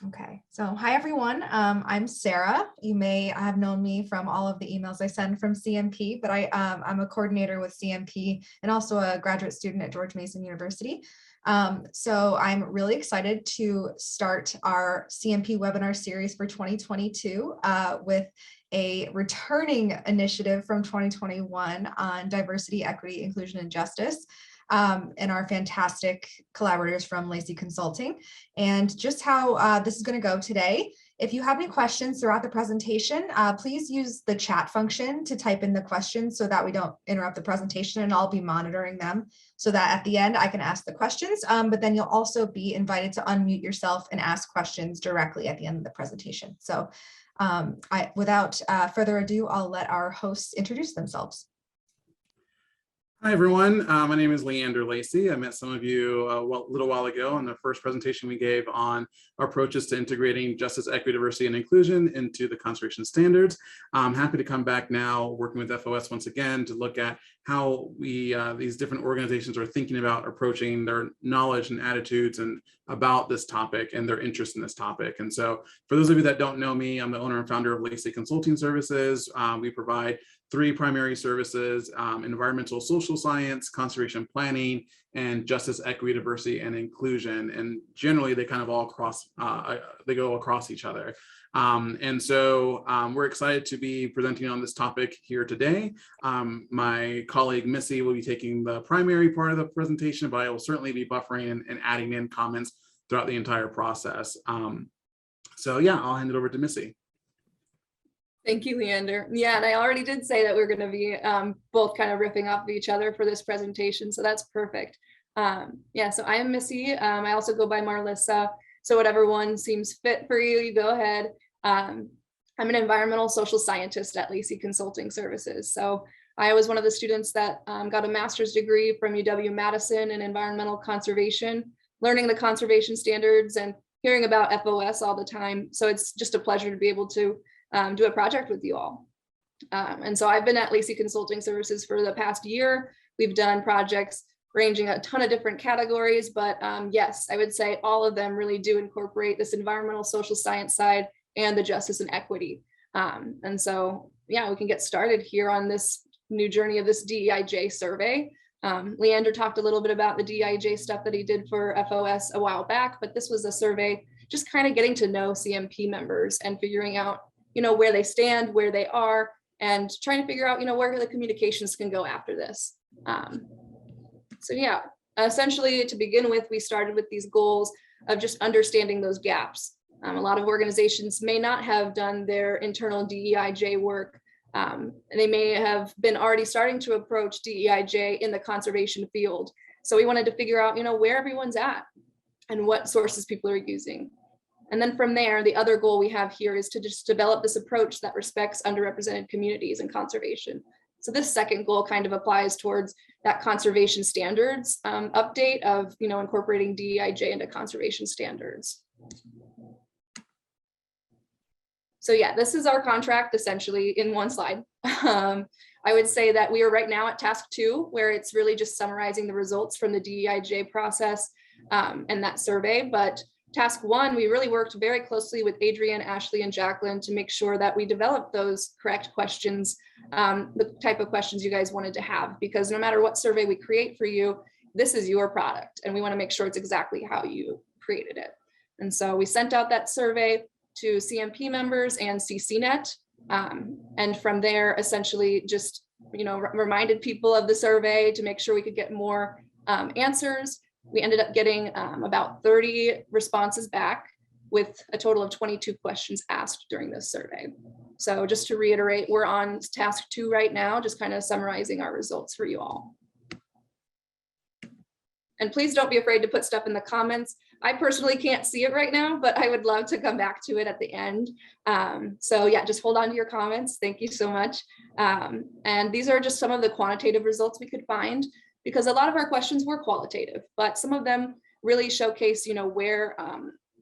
Okay, so hi everyone. I'm Sarah. You may have known me from all of the emails I send from CMP, but I'm a coordinator with CMP and also a graduate student at George Mason University. So I'm really excited to start our CMP webinar series for 2022 with a returning initiative from 2021 on diversity, equity, inclusion, and justice. And our fantastic collaborators from Lacy Consulting, and just how this is going to go today. If you have any questions throughout the presentation, please use the chat function to type in the questions so that we don't interrupt the presentation, and I'll be monitoring them so that at the end I can ask the questions, but then you'll also be invited to unmute yourself and ask questions directly at the end of the presentation. So without further ado, I'll let our hosts introduce themselves. Hi, everyone. My name is Leander Lacy. I met some of you a little while ago in the first presentation we gave on our approaches to integrating justice, equity, diversity, and inclusion into the conservation standards. I'm happy to come back now working with FOS once again to look at how these different organizations are thinking about approaching their knowledge and attitudes and about this topic and their interest in this topic. And so for those of you that don't know me, I'm the owner and founder of Lacy Consulting Services. We provide three primary services: environmental social science, conservation planning, and justice, equity, diversity, and inclusion. And generally they kind of all they go across each other. And so we're excited to be presenting on this topic here today. My colleague Missy will be taking the primary part of the presentation, but I will certainly be buffering and adding in comments throughout the entire process. So yeah, I'll hand it over to Missy. Thank you, Leander. Yeah, and I already did say that we're going to be both kind of riffing off of each other for this presentation, so that's perfect. Yeah, so I am Missy. I also go by Marlissa, so whatever one seems fit for you, you go ahead. I'm an environmental social scientist at Lacy Consulting Services. So I was one of the students that got a master's degree from UW-Madison in environmental conservation, learning the conservation standards and hearing about FOS all the time. So it's just a pleasure to be able to do a project with you all. And so I've been at Lacy Consulting Services for the past year. We've done projects ranging a ton of different categories, but yes, I would say all of them really do incorporate this environmental social science side and the justice and equity. And so, yeah, we can get started here on this new journey of this DEIJ survey. Leander talked a little bit about the DEIJ stuff that he did for FOS a while back, but this was a survey just kind of getting to know CMP members and figuring out where they stand, where they are, and trying to figure out, where the communications can go after this. So yeah, essentially to begin with, we started with these goals of just understanding those gaps. A lot of organizations may not have done their internal DEIJ work. And they may have been already starting to approach DEIJ in the conservation field. So we wanted to figure out, where everyone's at and what sources people are using. And then from there, the other goal we have here is to just develop this approach that respects underrepresented communities in conservation. So this second goal kind of applies towards that conservation standards update of, incorporating DEIJ into conservation standards. So yeah, this is our contract essentially in one slide. I would say that we are right now at task 2, where it's really just summarizing the results from the DEIJ process and that survey. But task 1, we really worked very closely with Adrienne, Ashleigh, and Jacqueline to make sure that we developed those correct questions, the type of questions you guys wanted to have, because no matter what survey we create for you, this is your product, and we want to make sure it's exactly how you created it. And so we sent out that survey to CMP members and CCNet, and from there, essentially just reminded people of the survey to make sure we could get more answers. We ended up getting about 30 responses back with a total of 22 questions asked during this survey. So just to reiterate, we're on task 2 right now, just kind of summarizing our results for you all. And please don't be afraid to put stuff in the comments. I personally can't see it right now, but I would love to come back to it at the end. So yeah, just hold on to your comments. Thank you so much. And these are just some of the quantitative results we could find, because a lot of our questions were qualitative, but some of them really showcase, where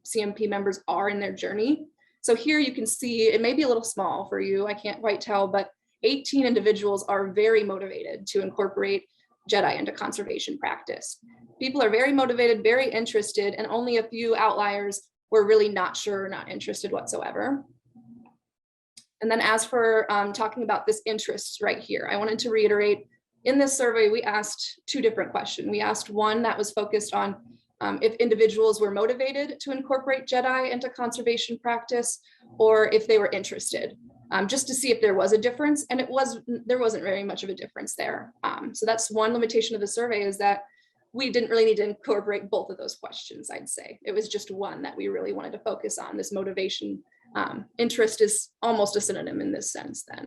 CMP members are in their journey. So here you can see, it may be a little small for you, I can't quite tell, but 18 individuals are very motivated to incorporate JEDI into conservation practice. People are very motivated, very interested, and only a few outliers were really not sure, not interested whatsoever. And then as for talking about this interest right here, I wanted to reiterate, in this survey, we asked two different questions. We asked one that was focused on if individuals were motivated to incorporate JEDI into conservation practice, or if they were interested, just to see if there was a difference. And there wasn't very much of a difference there. So that's one limitation of the survey, is that we didn't really need to incorporate both of those questions, I'd say. It was just one that we really wanted to focus on, this motivation. Interest is almost a synonym in this sense then.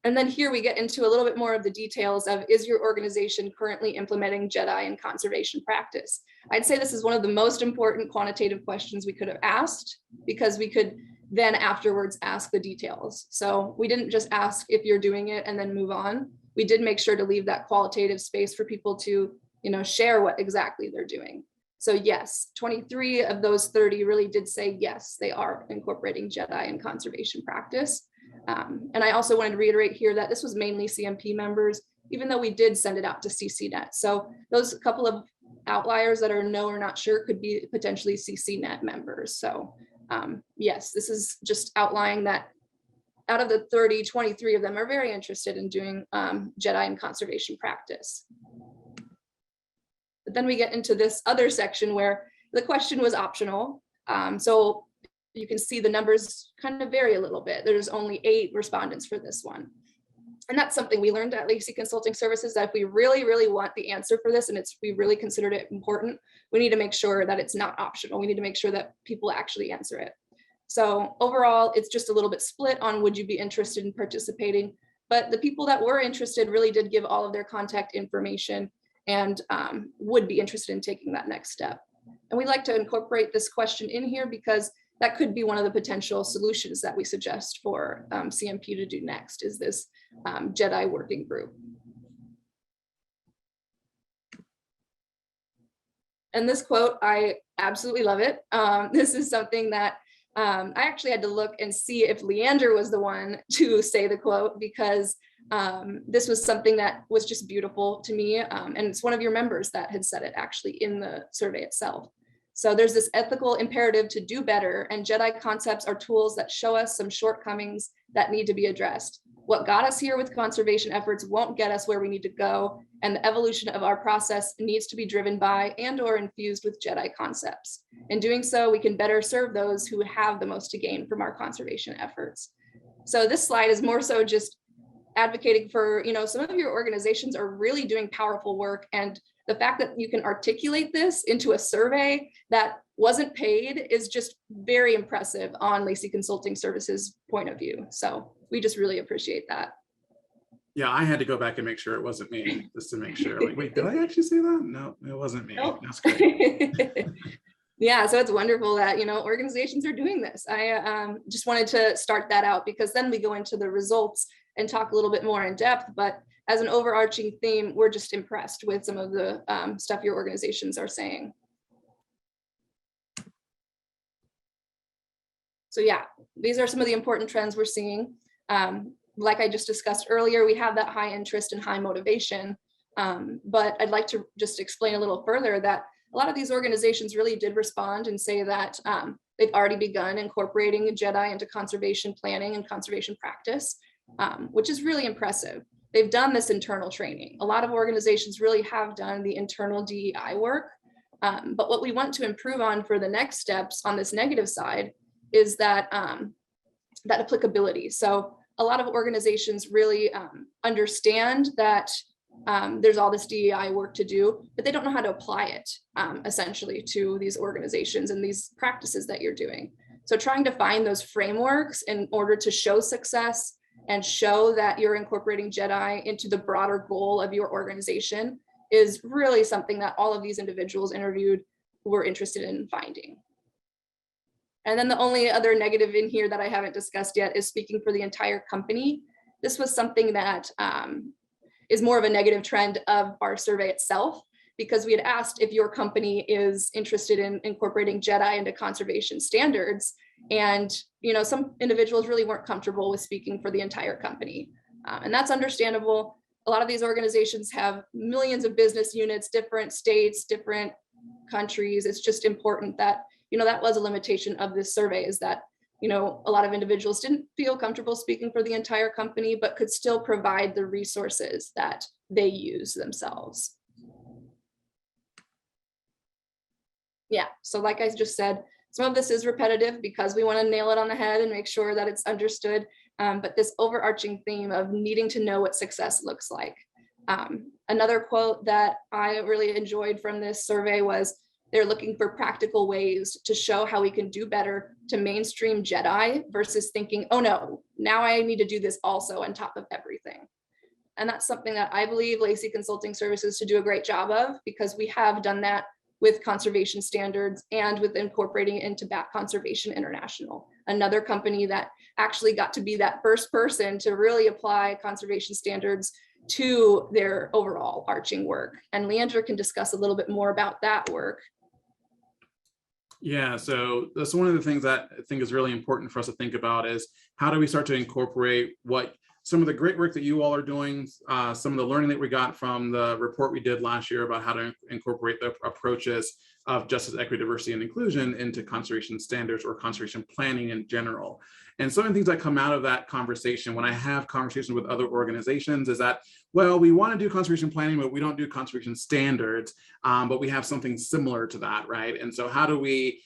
And then here we get into a little bit more of the details of, is your organization currently implementing JEDI in conservation practice? I'd say this is one of the most important quantitative questions we could have asked, because we could then afterwards ask the details. So we didn't just ask if you're doing it and then move on. We did make sure to leave that qualitative space for people to, share what exactly they're doing. So yes, 23 of those 30 really did say yes, they are incorporating JEDI in conservation practice. And I also wanted to reiterate here that this was mainly CMP members, even though we did send it out to CCNet. So those couple of outliers that are no or not sure could be potentially CCNet members. So yes, this is just outlining that out of the 30, 23 of them are very interested in doing JEDI in conservation practice. But then we get into this other section where the question was optional. So you can see the numbers kind of vary a little bit. There's only 8 respondents for this one. And that's something we learned at Lacy Consulting Services, that if we really, really want the answer for this, and we really considered it important, we need to make sure that it's not optional. We need to make sure that people actually answer it. So overall, it's just a little bit split on would you be interested in participating, but the people that were interested really did give all of their contact information and would be interested in taking that next step. And we like to incorporate this question in here because that could be one of the potential solutions that we suggest for CMP to do next, is this JEDI working group. And this quote, I absolutely love it. This is something that I actually had to look and see if Leander was the one to say the quote, because this was something that was just beautiful to me. And it's one of your members that had said it actually in the survey itself. So there's this ethical imperative to do better, and JEDI concepts are tools that show us some shortcomings that need to be addressed. What got us here with conservation efforts won't get us where we need to go, and the evolution of our process needs to be driven by and/or infused with JEDI concepts. In doing so, we can better serve those who have the most to gain from our conservation efforts. So this slide is more so just advocating for, some of your organizations are really doing powerful work, and the fact that you can articulate this into a survey that wasn't paid is just very impressive on Lacy Consulting Services' point of view. So we just really appreciate that. Yeah, I had to go back and make sure it wasn't me, just to make sure. Like, wait, did I actually say that? No, it wasn't me. Nope. That's great. Yeah, so it's wonderful that, organizations are doing this. I just wanted to start that out, because then we go into the results and talk a little bit more in depth. But as an overarching theme, we're just impressed with some of the stuff your organizations are saying. So yeah, these are some of the important trends we're seeing. Like I just discussed earlier, we have that high interest and high motivation. But I'd like to just explain a little further that a lot of these organizations really did respond and say that they've already begun incorporating JEDI into conservation planning and conservation practice, which is really impressive. They've done this internal training. A lot of organizations really have done the internal DEI work. But what we want to improve on for the next steps on this negative side is that, that applicability. So a lot of organizations really understand that there's all this DEI work to do, but they don't know how to apply it essentially to these organizations and these practices that you're doing. So trying to find those frameworks in order to show success and show that you're incorporating JEDI into the broader goal of your organization is really something that all of these individuals interviewed were interested in finding. And then the only other negative in here that I haven't discussed yet is speaking for the entire company. This was something that is more of a negative trend of our survey itself, because we had asked if your company is interested in incorporating JEDI into conservation standards. And some individuals really weren't comfortable with speaking for the entire company. And that's understandable. A lot of these organizations have millions of business units, different states, different countries. It's just important that, that was a limitation of this survey, is that, a lot of individuals didn't feel comfortable speaking for the entire company, but could still provide the resources that they use themselves. Yeah, so like I just said, some of this is repetitive because we want to nail it on the head and make sure that it's understood. But this overarching theme of needing to know what success looks like. Another quote that I really enjoyed from this survey was, they're looking for practical ways to show how we can do better to mainstream JEDI versus thinking, oh no, now I need to do this also on top of everything. And that's something that I believe Lacy Consulting Services to do a great job of, because we have done that with conservation standards and with incorporating it into Bat Conservation International, another company that actually got to be that first person to really apply conservation standards to their overall arching work. And Leandra can discuss a little bit more about that work. Yeah, so that's one of the things that I think is really important for us to think about, is how do we start to incorporate what some of the great work that you all are doing, some of the learning that we got from the report we did last year about how to incorporate the approaches of justice, equity, diversity, and inclusion into conservation standards or conservation planning in general. And some of the things that come out of that conversation when I have conversations with other organizations is that, well, we want to do conservation planning, but we don't do conservation standards, but we have something similar to that, right? And so how do we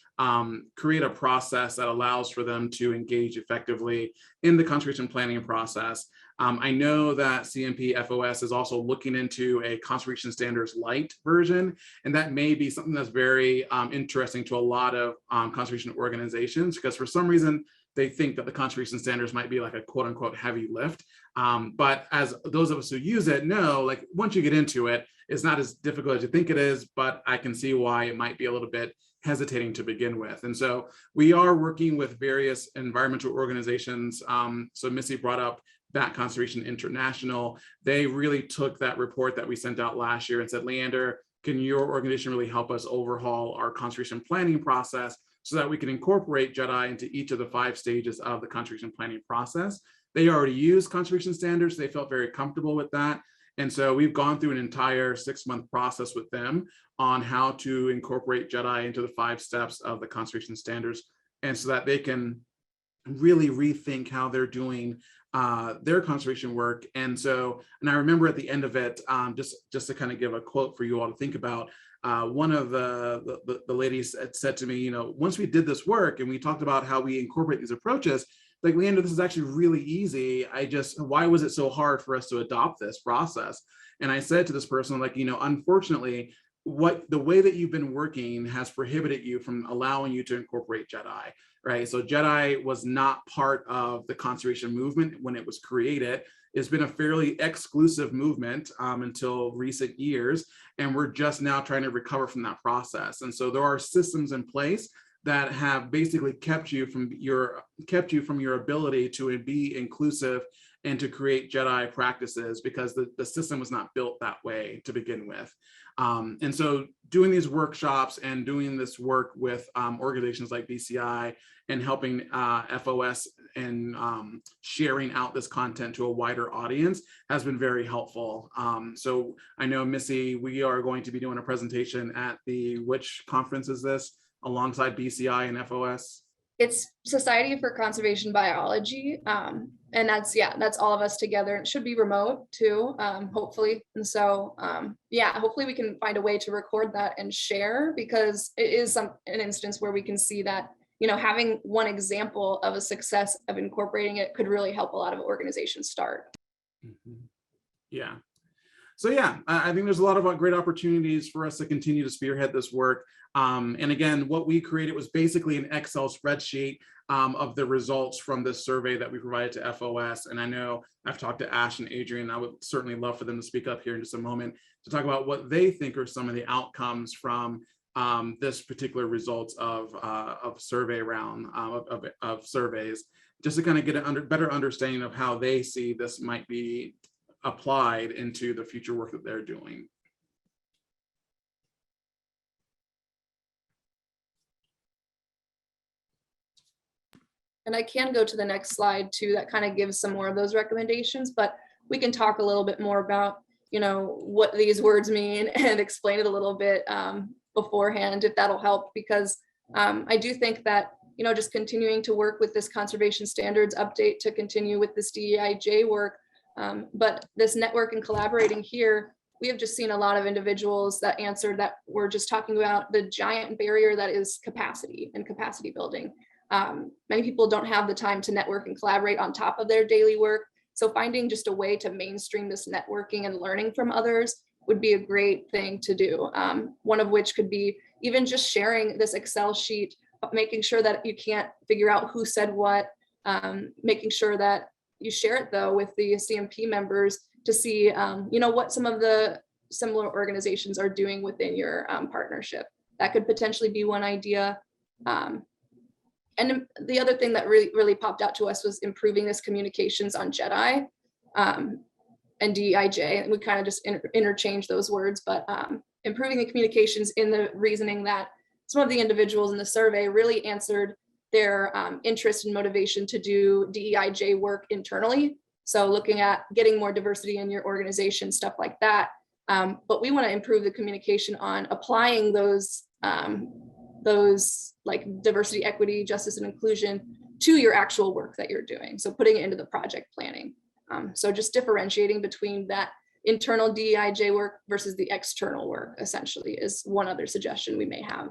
create a process that allows for them to engage effectively in the conservation planning process? I know that CMP FOS is also looking into a conservation standards light version, and that may be something that's very interesting to a lot of conservation organizations, because for some reason they think that the conservation standards might be like a quote unquote heavy lift. But as those of us who use it know, like once you get into it, it's not as difficult as you think it is, but I can see why it might be a little bit hesitating to begin with. And so we are working with various environmental organizations. So Missy brought up Bat Conservation International. They really took that report that we sent out last year and said, Leander, can your organization really help us overhaul our conservation planning process so that we can incorporate JEDI into each of the 5 stages of the conservation planning process? They already use conservation standards. They felt very comfortable with that. And so we've gone through an entire 6-month process with them on how to incorporate JEDI into the 5 steps of the conservation standards, and so that they can really rethink how they're doing their conservation work. And I remember at the end of it, just to kind of give a quote for you all to think about, one of the ladies said to me, once we did this work and we talked about how we incorporate these approaches, like, Leander, this is actually really easy. Why was it so hard for us to adopt this process? And I said to this person, like, unfortunately, the way that you've been working has prohibited you from allowing you to incorporate JEDI, right? So JEDI was not part of the conservation movement when it was created. It's been a fairly exclusive movement until recent years, and we're just now trying to recover from that process. And so there are systems in place that have basically kept you from your ability to be inclusive and to create JEDI practices, because the system was not built that way to begin with. And so doing these workshops and doing this work with organizations like BCI and helping FOS and sharing out this content to a wider audience has been very helpful. So I know, Missy, we are going to be doing a presentation at which conference is this, alongside BCI and FOS? It's Society for Conservation Biology. And that's all of us together. It should be remote too, hopefully. And so, hopefully we can find a way to record that and share, because it is an instance where we can see that, having one example of a success of incorporating it could really help a lot of organizations start. Mm-hmm. Yeah. So I think there's a lot of great opportunities for us to continue to spearhead this work. And again, what we created was basically an Excel spreadsheet of the results from this survey that we provided to FOS. And I know I've talked to Ash and Adrienne. I would certainly love for them to speak up here in just a moment to talk about what they think are some of the outcomes from this particular results of survey round of surveys, just to kind of get a better understanding of how they see this might be applied into the future work that they're doing. And I can go to the next slide too, that kind of gives some more of those recommendations, but we can talk a little bit more about, what these words mean and explain it a little bit beforehand, if that'll help, because I do think that, just continuing to work with this conservation standards update to continue with this DEIJ work, but this network and collaborating here, we have just seen a lot of individuals that answered that were just talking about the giant barrier that is capacity and capacity building. Many people don't have the time to network and collaborate on top of their daily work. So finding just a way to mainstream this networking and learning from others would be a great thing to do. One of which could be even just sharing this Excel sheet, making sure that you can't figure out who said what, making sure that you share it though with the CMP members to see, what some of the similar organizations are doing within your partnership. That could potentially be one idea. And the other thing that really popped out to us was improving this communications on JEDI and DEIJ. And we kind of just interchange those words, but improving the communications in the reasoning that some of the individuals in the survey really answered their interest and motivation to do DEIJ work internally. So looking at getting more diversity in your organization, stuff like that. But we want to improve the communication on applying those like diversity, equity, justice, and inclusion to your actual work that you're doing. So putting it into the project planning. So just differentiating between that internal DEIJ work versus the external work, essentially, is one other suggestion we may have.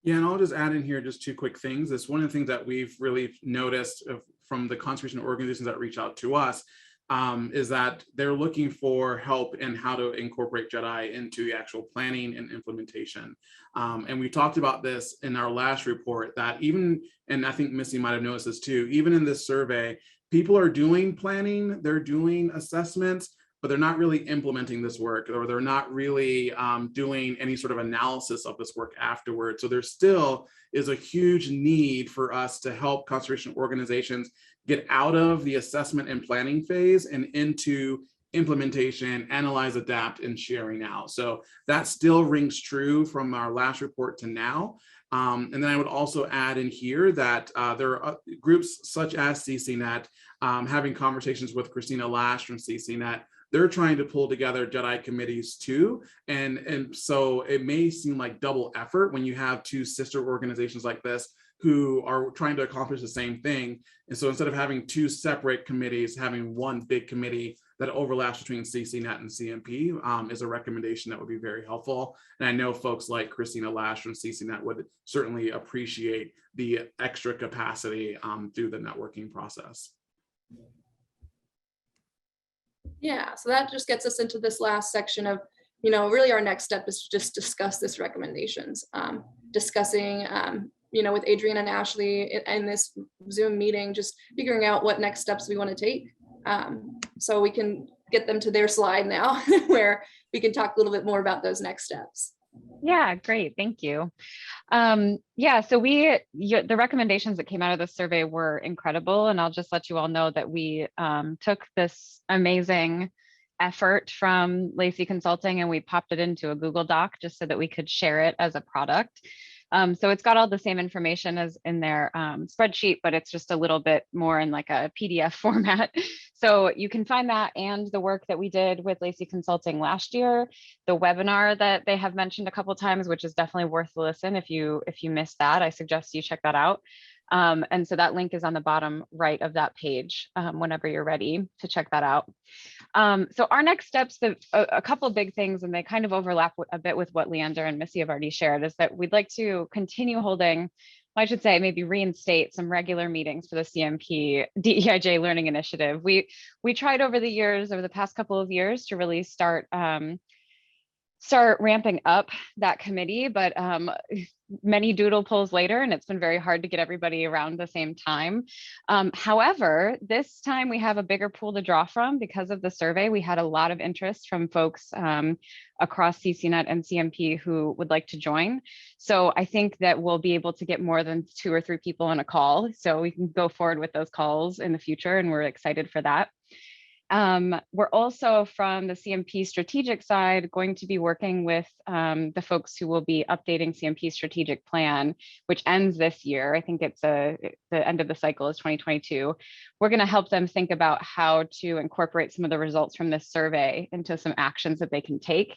Yeah, and I'll just add in here just two quick things. It's one of the things that we've really noticed from the conservation organizations that reach out to us, is that they're looking for help in how to incorporate JEDI into the actual planning and implementation. And we talked about this in our last report, that even, and I think Missy might have noticed this too, even in this survey, people are doing planning, they're doing assessments, but they're not really implementing this work, or they're not really doing any sort of analysis of this work afterwards. So there still is a huge need for us to help conservation organizations get out of the assessment and planning phase and into implementation, analyze, adapt, and sharing out. So that still rings true from our last report to now. And then I would also add in here that there are groups such as CCNet, having conversations with Christina Lash from CCNet. They're trying to pull together JEDI committees too. And so it may seem like double effort when you have two sister organizations like this who are trying to accomplish the same thing. And so instead of having two separate committees, having one big committee that overlaps between CCNet and CMP is a recommendation that would be very helpful. And I know folks like Christina Lash from CCNet would certainly appreciate the extra capacity through the networking process. Yeah, so that just gets us into this last section of, really our next step is to just discuss this recommendations, discussing, with Adrienne and Ashleigh in this Zoom meeting, just figuring out what next steps we want to take. So we can get them to their slide now where we can talk a little bit more about those next steps. Yeah, great. Thank you. Yeah, so the recommendations that came out of the survey were incredible. And I'll just let you all know that we took this amazing effort from Lacy Consulting and we popped it into a Google Doc just so that we could share it as a product. So it's got all the same information as in their spreadsheet, but it's just a little bit more in like a PDF format. So you can find that and the work that we did with Lacy Consulting last year, the webinar that they have mentioned a couple of times, which is definitely worth a listen. If you missed that, I suggest you check that out. And so that link is on the bottom right of that page whenever you're ready to check that out. So our next steps, a couple of big things, and they kind of overlap a bit with what Leander and Missy have already shared, is that we'd like to continue holding, I should say, maybe reinstate some regular meetings for the CMP DEIJ Learning Initiative. We tried over the past couple of years to really start ramping up that committee, but many doodle polls later, and it's been very hard to get everybody around the same time. However, this time we have a bigger pool to draw from because of the survey. We had a lot of interest from folks across CCNet and CMP who would like to join. So I think that we'll be able to get more than 2 or 3 people on a call. So we can go forward with those calls in the future, and we're excited for that. We're also, from the CMP strategic side, going to be working with the folks who will be updating CMP strategic plan, which ends this year. I think it's the end of the cycle is 2022. We're going to help them think about how to incorporate some of the results from this survey into some actions that they can take.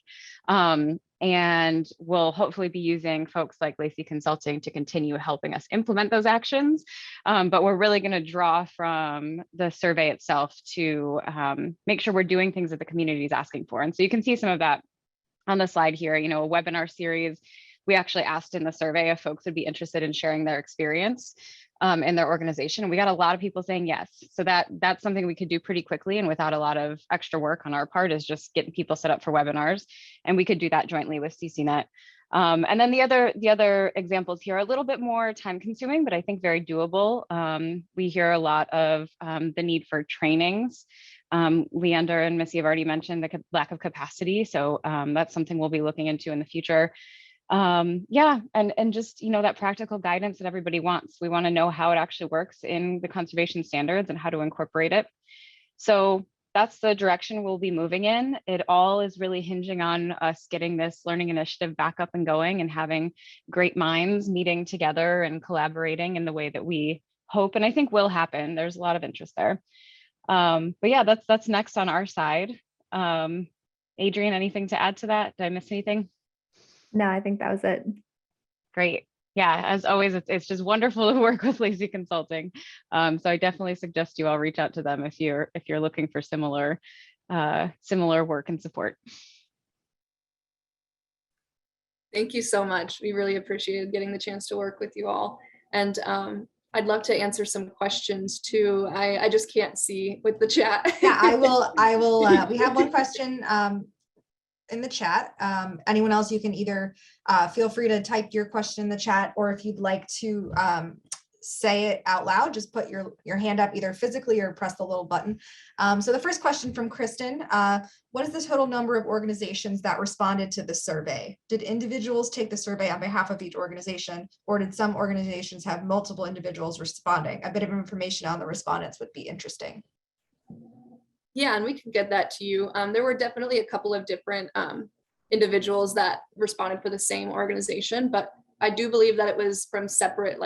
And we'll hopefully be using folks like Lacy Consulting to continue helping us implement those actions. But we're really going to draw from the survey itself to make sure we're doing things that the community is asking for. And so you can see some of that on the slide here, a webinar series. We actually asked in the survey if folks would be interested in sharing their experience in their organization. And we got a lot of people saying yes. So that's something we could do pretty quickly and without a lot of extra work on our part, is just getting people set up for webinars. And we could do that jointly with CCNet. And then the other examples here are a little bit more time consuming, but I think very doable. We hear a lot of the need for trainings. Leander and Missy have already mentioned the lack of capacity. So that's something we'll be looking into in the future. Yeah, and just, that practical guidance that everybody wants. We want to know how it actually works in the conservation standards and how to incorporate it. So that's the direction we'll be moving in. It all is really hinging on us getting this learning initiative back up and going and having great minds meeting together and collaborating in the way that we hope and I think will happen. There's a lot of interest there. But yeah, that's next on our side. Adrienne, anything to add to that? Did I miss anything? No, I think that was it. Great. Yeah, as always, it's just wonderful to work with Lacy Consulting. So I definitely suggest you all reach out to them if you're looking for similar work and support. Thank you so much. We really appreciated getting the chance to work with you all. And I'd love to answer some questions too. I just can't see with the chat. Yeah, I will. We have one question in the chat. Anyone else, you can either feel free to type your question in the chat, or if you'd like to say it out loud, just put your hand up either physically or press the little button. So the first question from Kristen, what is the total number of organizations that responded to the survey? Did individuals take the survey on behalf of each organization, or did some organizations have multiple individuals responding? A bit of information on the respondents would be interesting. Yeah, and we can get that to you. There were definitely a couple of different individuals that responded for the same organization, but I do believe that it was from separate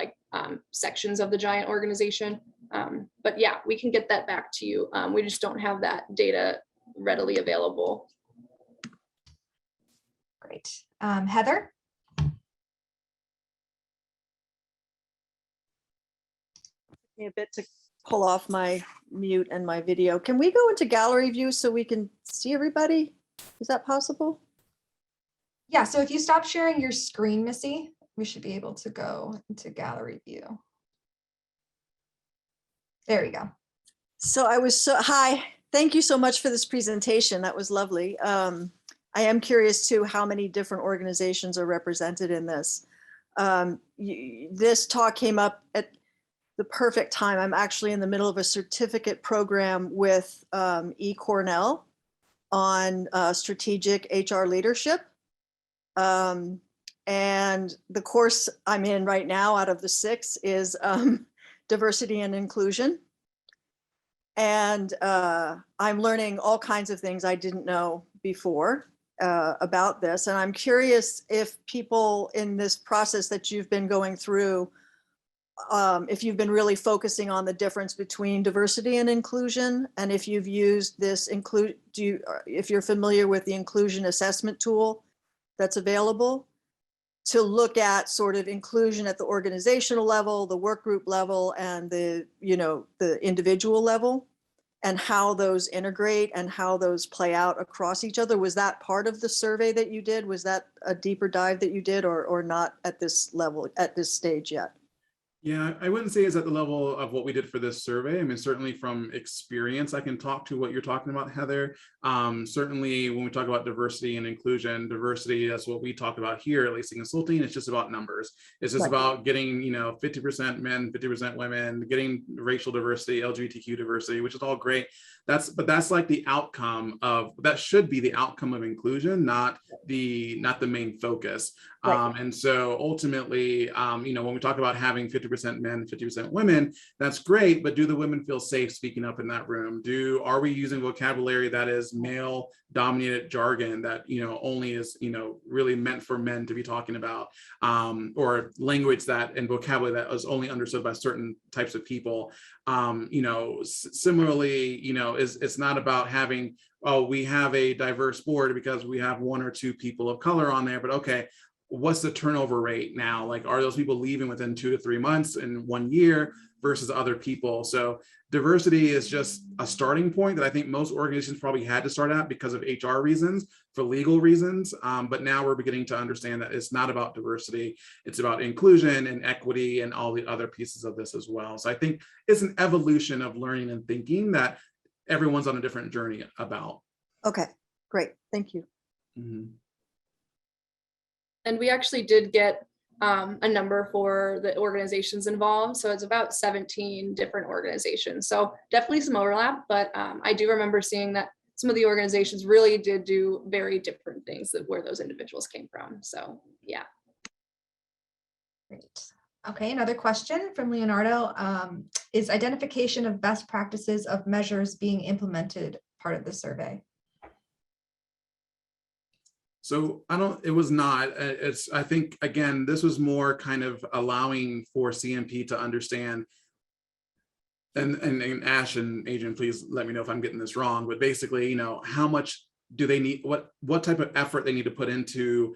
sections of the giant organization. But yeah, we can get that back to you. We just don't have that data readily available. Great. Heather? A bit to pull off my mute and my video. Can we go into gallery view so we can see everybody? Is that possible? Yeah, so if you stop sharing your screen, Missy, we should be able to go into gallery view. There you go. So hi, thank you so much for this presentation. That was lovely. I am curious too, how many different organizations are represented in this. This talk came up at the perfect time. I'm actually in the middle of a certificate program with eCornell on strategic HR leadership. And the course I'm in right now out of the 6 is diversity and inclusion. And I'm learning all kinds of things I didn't know before about this. And I'm curious if people in this process that you've been going through, if you've been really focusing on the difference between diversity and inclusion, and if you've used this if you're familiar with the inclusion assessment tool that's available to look at sort of inclusion at the organizational level, the work group level, and the individual level, and how those integrate and how those play out across each other. Was that part of the survey that you did? Was that a deeper dive that you did, or not at this level, at this stage yet? Yeah, I wouldn't say it's at the level of what we did for this survey. I mean, certainly from experience, I can talk to what you're talking about, Heather. Certainly when we talk about diversity and inclusion, diversity, that's what we talk about here at Lacy Consulting. It's just about numbers. It's just about getting, 50% men, 50% women, getting racial diversity, LGBTQ diversity, which is all great. But that's like the outcome of, that should be the outcome of inclusion, not the main focus. And so ultimately, when we talk about having 50% 50% men, 50% women, that's great, but do the women feel safe speaking up in that room? Are we using vocabulary that is male dominated jargon that, only is, really meant for men to be talking about, or language that and vocabulary that is only understood by certain types of people? Similarly, it's not about having, oh, we have a diverse board because we have 1 or 2 people of color on there, but okay, what's the turnover rate now? Like, are those people leaving within 2 to 3 months in 1 year versus other people? So diversity is just a starting point that I think most organizations probably had to start at because of HR reasons, for legal reasons. But now we're beginning to understand that it's not about diversity, it's about inclusion and equity and all the other pieces of this as well. So I think it's an evolution of learning and thinking that everyone's on a different journey about. Okay, great. Thank you. Mm-hmm. And we actually did get a number for the organizations involved. So it's about 17 different organizations. So definitely some overlap, but I do remember seeing that some of the organizations really did do very different things that where those individuals came from. So yeah. Great. Okay, another question from Leonardo. Is identification of best practices of measures being implemented part of the survey? So it was not, I think, again, this was more kind of allowing for CMP to understand, and Ash and Adrienne, please let me know if I'm getting this wrong, but basically, how much do they need, what type of effort they need to put into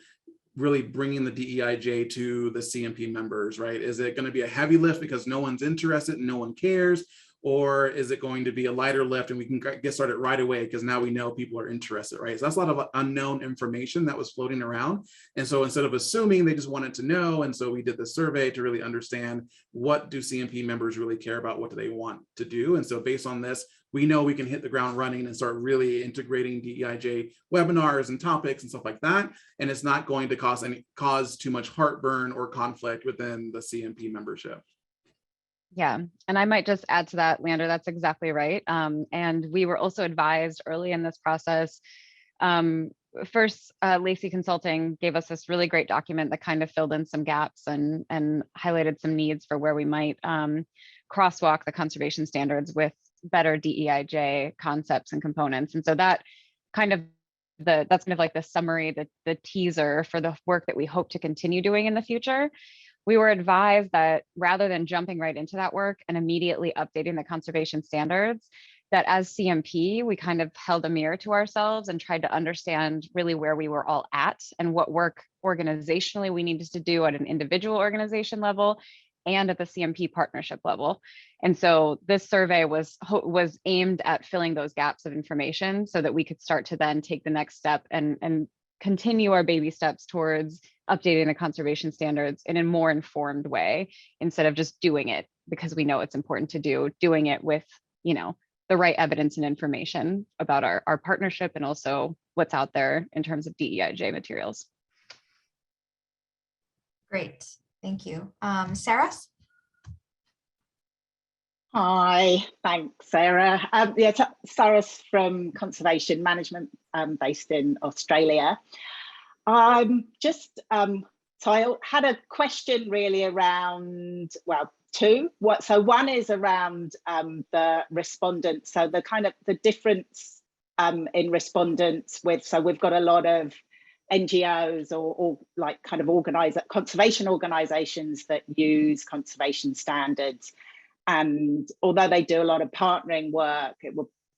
really bringing the DEIJ to the CMP members, right? Is it going to be a heavy lift because no one's interested and no one cares? Or is it going to be a lighter lift and we can get started right away because now we know people are interested, right? So that's a lot of unknown information that was floating around. And so instead of assuming, they just wanted to know. And so we did the survey to really understand, what do CMP members really care about? What do they want to do? And so based on this, we know we can hit the ground running and start really integrating DEIJ webinars and topics and stuff like that. And it's not going to cause too much heartburn or conflict within the CMP membership. Yeah, and I might just add to that, Leander, that's exactly right. And we were also advised early in this process. First, Lacy Consulting gave us this really great document that kind of filled in some gaps and highlighted some needs for where we might crosswalk the conservation standards with better DEIJ concepts and components. And so that kind of that's kind of like the summary, the teaser for the work that we hope to continue doing in the future. We were advised that rather than jumping right into that work and immediately updating the conservation standards, that as CMP, we kind of held a mirror to ourselves and tried to understand really where we were all at and what work organizationally we needed to do at an individual organization level and at the CMP partnership level. And so this survey was aimed at filling those gaps of information so that we could start to then take the next step and continue our baby steps towards updating the conservation standards in a more informed way, instead of just doing it because we know it's important to doing it with, the right evidence and information about our partnership and also what's out there in terms of DEIJ materials. Great, thank you. Sarah? Hi, thanks, Sarah. Sarah's from Conservation Management, based in Australia. So I had a question really around, well, two. So one is around the respondents. So the difference in respondents so we've got a lot of NGOs or like kind of conservation organizations that use conservation standards. And although they do a lot of partnering work,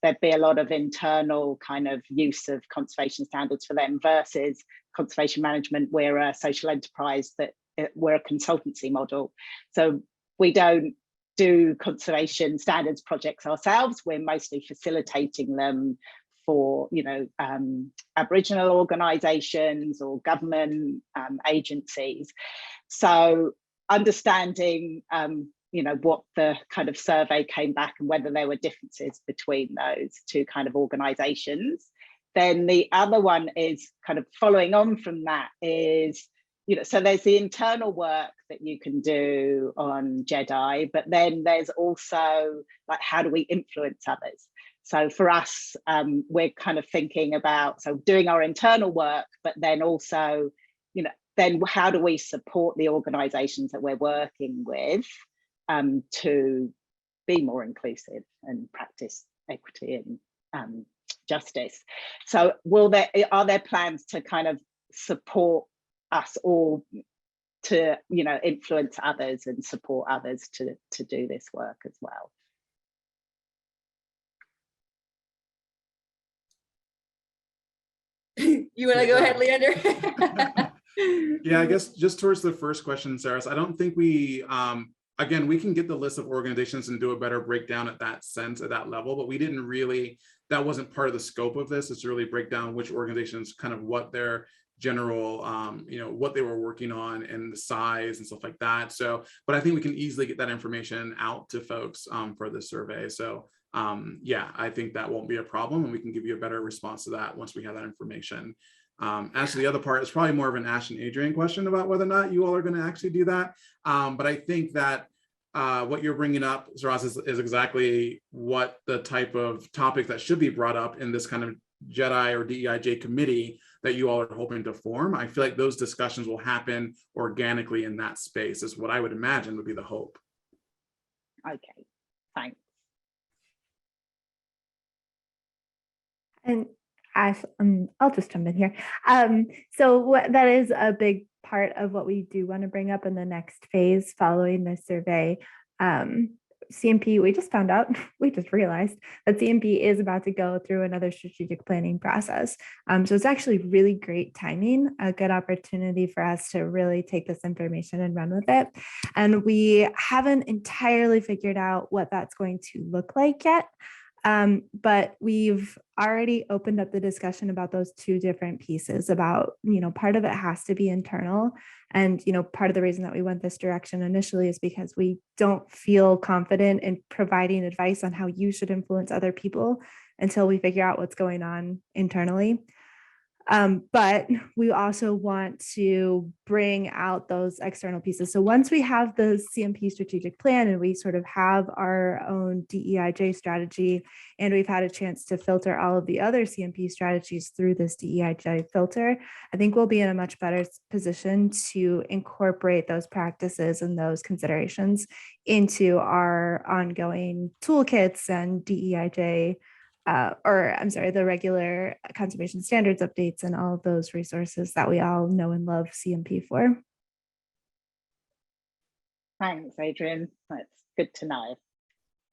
there'd be a lot of internal kind of use of conservation standards for them versus conservation management. We're a social enterprise we're a consultancy model. So we don't do conservation standards projects ourselves. We're mostly facilitating them for, Aboriginal organizations or government agencies. So understanding, what the kind of survey came back and whether there were differences between those two kind of organizations. Then the other one is kind of following on from that is, so there's the internal work that you can do on JEDI, but then there's also like, how do we influence others? So for us, we're kind of thinking about, so doing our internal work, but then also, then how do we support the organizations that we're working with? to be more inclusive and practice equity and justice. So are there plans to kind of support us all to, you know, influence others and support others to do this work as well? You want to go ahead, Leander? Yeah, I guess just towards the first question, Sarah, I don't think we, again, we can get the list of organizations and do a better breakdown at that sense, at that level, but we didn't really, that wasn't part of the scope of this. It's to really break down which organizations, kind of what their general, you know, what they were working on and the size and stuff like that. So, but I think we can easily get that information out to folks for the survey. So yeah, I think that won't be a problem, and we can give you a better response to that once we have that information. As to the other part, it's probably more of an Ash and Adrienne question about whether or not you all are going to actually do that. But I think that what you're bringing up, Zaraz, is exactly what the type of topic that should be brought up in this kind of JEDI or DEIJ committee that you all are hoping to form. I feel like those discussions will happen organically in that space, is what I would imagine would be the hope. Okay, thanks. And Ash, I'll just jump in here. So that is a big part of what we do want to bring up in the next phase following this survey. CMP, we just found out, we just realized that CMP is about to go through another strategic planning process. So it's actually really great timing, a good opportunity for us to really take this information and run with it. And we haven't entirely figured out what that's going to look like yet. But we've already opened up the discussion about those two different pieces about, you know, part of it has to be internal. And, you know, part of the reason that we went this direction initially is because we don't feel confident in providing advice on how you should influence other people until we figure out what's going on internally. But we also want to bring out those external pieces. So once we have the CMP strategic plan and we sort of have our own DEIJ strategy, and we've had a chance to filter all of the other CMP strategies through this DEIJ filter, I think we'll be in a much better position to incorporate those practices and those considerations into our ongoing toolkits and DEIJ the regular conservation standards updates and all of those resources that we all know and love CMP for. Thanks, Adrienne. That's good to know.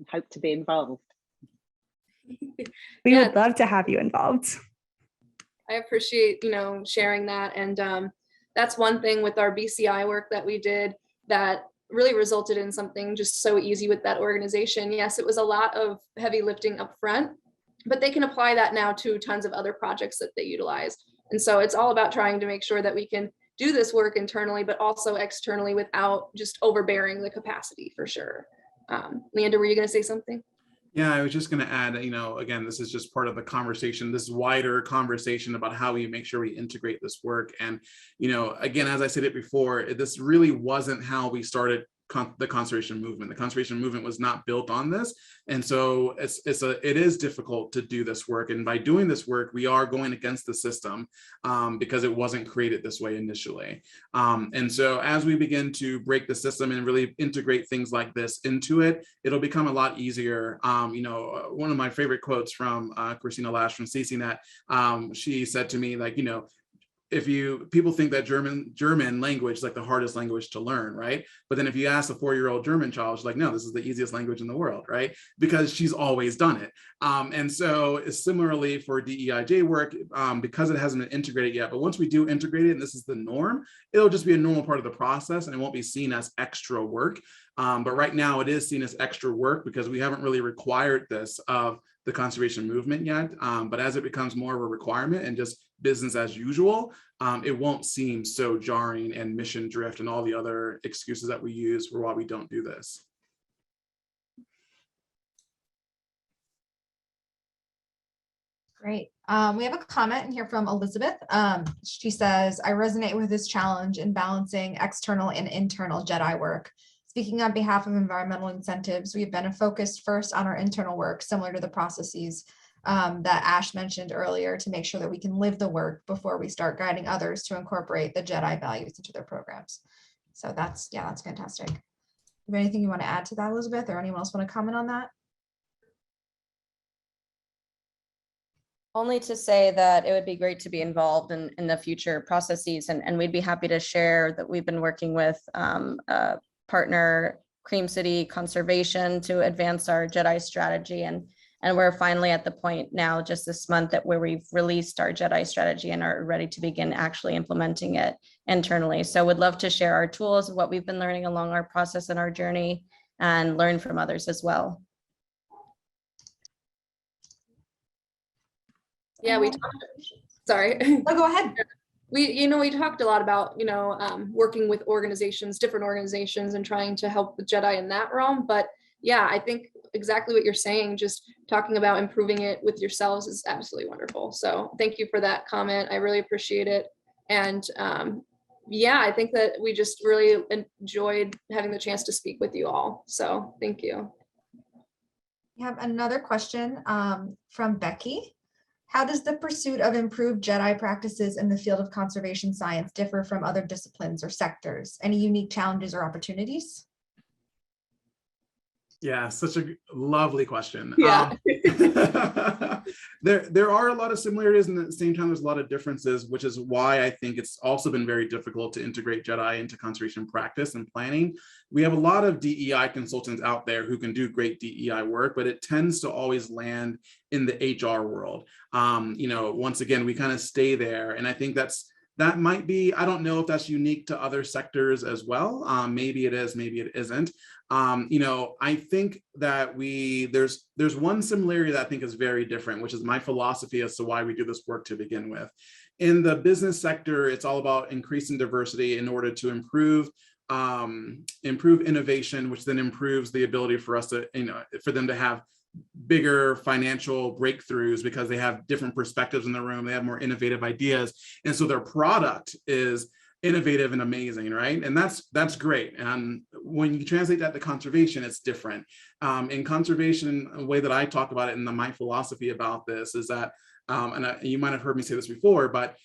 I hope to be involved. We would love to have you involved. I appreciate, you know, sharing that. And that's one thing with our BCI work that we did that really resulted in something just so easy with that organization. Yes, it was a lot of heavy lifting up front, but they can apply that now to tons of other projects that they utilize. And so it's all about trying to make sure that we can do this work internally, but also externally without just overbearing the capacity, for sure. Leander, were you going to say something? Yeah, I was just going to add, you know, again, this is just part of the conversation, this wider conversation about how we make sure we integrate this work. And, you know, again, as I said it before, this really wasn't how we started the conservation movement. The conservation movement was not built on this. And so it is difficult to do this work. And by doing this work, we are going against the system because it wasn't created this way initially. And so as we begin to break the system and really integrate things like this into it, it'll become a lot easier. You know, one of my favorite quotes from Christina Lash from CCNet, she said to me, like, you know, people think that German language is like the hardest language to learn, right? But then if you ask a 4-year-old German child, she's like, no, this is the easiest language in the world, right? Because she's always done it. And so similarly for DEIJ work, because it hasn't been integrated yet, but once we do integrate it, and this is the norm, it'll just be a normal part of the process and it won't be seen as extra work. But right now it is seen as extra work because we haven't really required this of the conservation movement yet. But as it becomes more of a requirement and just business as usual, it won't seem so jarring and mission drift and all the other excuses that we use for why we don't do this. Great. We have a comment in here from Elizabeth. She says, I resonate with this challenge in balancing external and internal JEDI work. Speaking on behalf of environmental incentives, we've been focused first on our internal work, similar to the processes that Ash mentioned earlier, to make sure that we can live the work before we start guiding others to incorporate the JEDI values into their programs. So that's fantastic. have anything you want to add to that, Elizabeth, or anyone else want to comment on that? Only to say that it would be great to be involved in the future processes, and we'd be happy to share that we've been working with a partner, Cream City Conservation, to advance our JEDI strategy. And we're finally at the point now, just this month, that where we've released our JEDI strategy and are ready to begin actually implementing it internally. So would love to share our tools, what we've been learning along our process and our journey, and learn from others as well. Yeah, we talked, sorry. Oh, go ahead. We talked a lot about, working with organizations, different organizations, and trying to help with JEDI in that realm. But yeah, I think exactly what you're saying, just talking about improving it with yourselves is absolutely wonderful. So thank you for that comment. I really appreciate it. And yeah, I think that we just really enjoyed having the chance to speak with you all. So thank you. We have another question from Becky. How does the pursuit of improved JEDI practices in the field of conservation science differ from other disciplines or sectors? Any unique challenges or opportunities? Yeah, such a lovely question. Yeah. There are a lot of similarities, and at the same time, there's a lot of differences, which is why I think it's also been very difficult to integrate JEDI into conservation practice and planning. We have a lot of DEI consultants out there who can do great DEI work, but it tends to always land in the HR world. Once again, we kind of stay there, and I think that might be, I don't know if that's unique to other sectors as well. Maybe it is, maybe it isn't. I think that there's one similarity that I think is very different, which is my philosophy as to why we do this work to begin with. In the business sector, it's all about increasing diversity in order to improve innovation, which then improves the ability for us to, for them to have bigger financial breakthroughs because they have different perspectives in the room. They have more innovative ideas. And so their product is innovative and amazing, right? And that's great. And when you translate that to conservation, it's different. In conservation, a way that I talk about it and my philosophy about this is that, you might have heard me say this before, but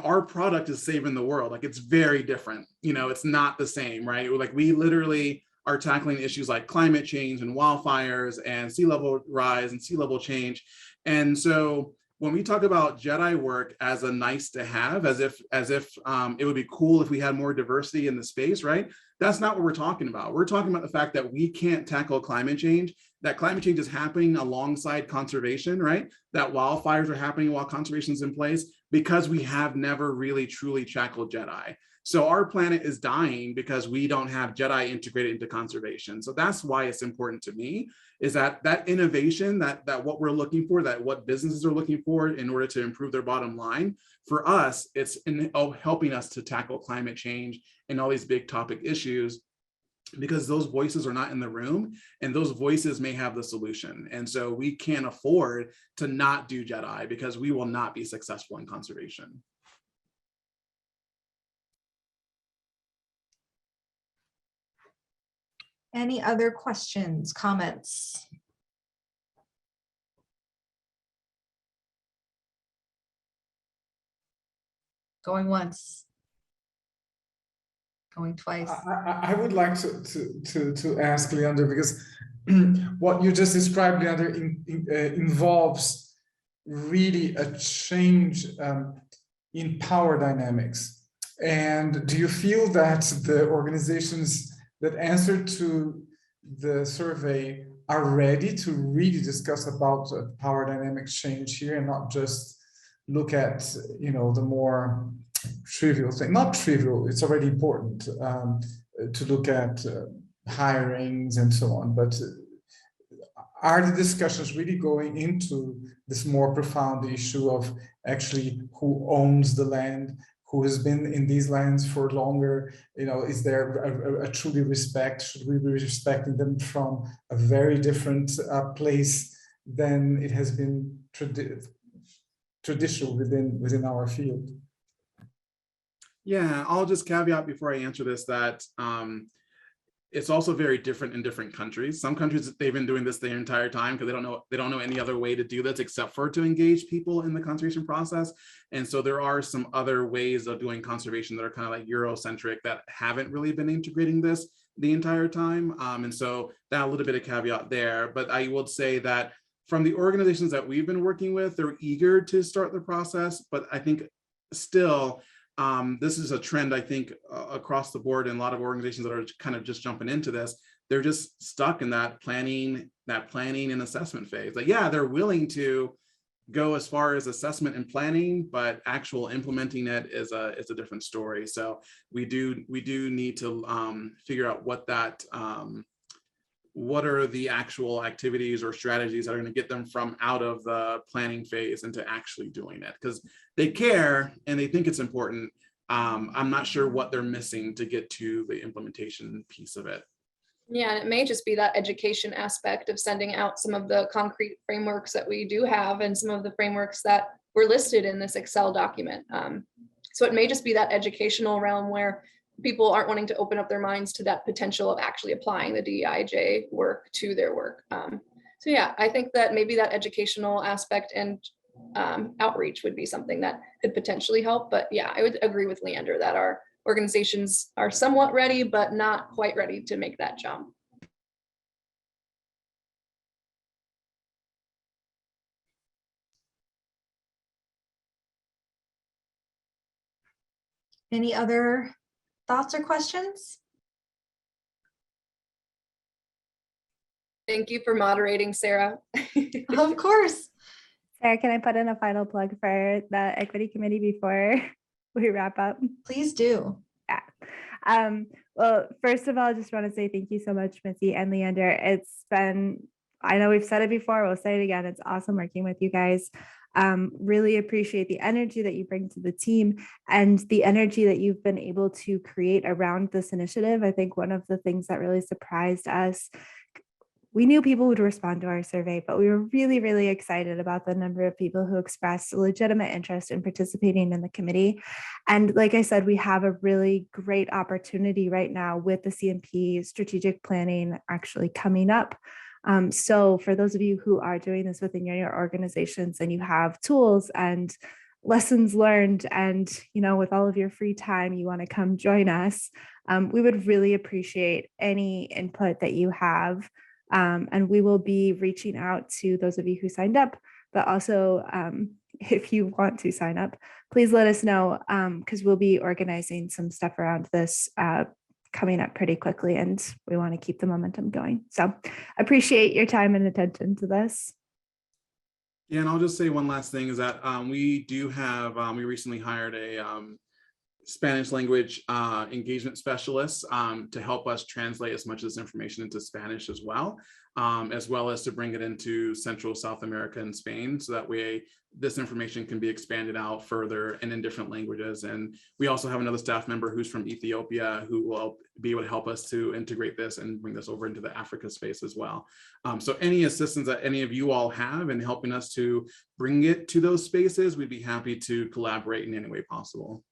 our product is saving the world. Like, it's very different. It's not the same, right? Like, we literally are tackling issues like climate change and wildfires and sea level rise and sea level change. And so when we talk about JEDI work as a nice to have, as if it would be cool if we had more diversity in the space, right? That's not what we're talking about. We're talking about the fact that we can't tackle climate change, that climate change is happening alongside conservation, right? That wildfires are happening while conservation is in place because we have never really truly tackled JEDI. So our planet is dying because we don't have JEDI integrated into conservation. So that's why it's important to me, is that innovation, that what we're looking for, that what businesses are looking for in order to improve their bottom line, for us, it's helping us to tackle climate change and all these big topic issues, because those voices are not in the room and those voices may have the solution. And so we can't afford to not do JEDI because we will not be successful in conservation. Any other questions, comments? Going once. Going twice. I would like to ask Leander, because what you just described, Leander, involves really a change in power dynamics. And do you feel that the organizations that answer to the survey are ready to really discuss about power dynamics change here, and not just look at the more trivial thing? Not trivial, it's already important to look at hirings and so on, but are the discussions really going into this more profound issue of actually who owns the land, who has been in these lands for longer? Is there a truly respect? Should we be respecting them from a very different place than it has been traditional within our field? Yeah, I'll just caveat before I answer this that it's also very different in different countries. Some countries, they've been doing this their entire time because they don't know any other way to do this except for to engage people in the conservation process. And so there are some other ways of doing conservation that are kind of like Eurocentric that haven't really been integrating this. the entire time. And so that a little bit of caveat there, but I would say that from the organizations that we've been working with, they're eager to start the process, but I think still, this is a trend, I think, across the board in a lot of organizations that are kind of just jumping into this. They're just stuck in that planning and assessment phase. Like, yeah, they're willing to go as far as assessment and planning, but actual implementing it is a different story. So we do need to figure out what are the actual activities or strategies that are going to get them from out of the planning phase into actually doing it, because they care and they think it's important. I'm not sure what they're missing to get to the implementation piece of it. Yeah, and it may just be that education aspect of sending out some of the concrete frameworks that we do have and some of the frameworks that were listed in this Excel document. So it may just be that educational realm where people aren't wanting to open up their minds to that potential of actually applying the DEIJ work to their work. So yeah, I think that maybe that educational aspect and outreach would be something that could potentially help. But yeah, I would agree with Leander that our organizations are somewhat ready, but not quite ready to make that jump. Any other thoughts or questions? Thank you for moderating, Sarah. Of course. Sarah, can I put in a final plug for the Equity Committee before we wrap up? Please do. Yeah. Well, first of all, I just want to say thank you so much, Missy and Leander. It's been, I know we've said it before, we'll say it again. It's awesome working with you guys. Really appreciate the energy that you bring to the team and the energy that you've been able to create around this initiative. I think one of the things that really surprised us, we knew people would respond to our survey, but we were really, really excited about the number of people who expressed legitimate interest in participating in the committee. And like I said, we have a really great opportunity right now with the CMP strategic planning actually coming up. So for those of you who are doing this within your organizations and you have tools and lessons learned and, you know, with all of your free time, you want to come join us, we would really appreciate any input that you have. And we will be reaching out to those of you who signed up, but also if you want to sign up, please let us know, because we'll be organizing some stuff around this coming up pretty quickly, and we want to keep the momentum going. So appreciate your time and attention to this. Yeah, and I'll just say one last thing is that we do have, we recently hired a Spanish language engagement specialist to help us translate as much of this information into Spanish as well as to bring it into Central South America and Spain, so that way this information can be expanded out further and in different languages. And we also have another staff member who's from Ethiopia who will be able to help us to integrate this and bring this over into the Africa space as well. So any assistance that any of you all have in helping us to bring it to those spaces, we'd be happy to collaborate in any way possible.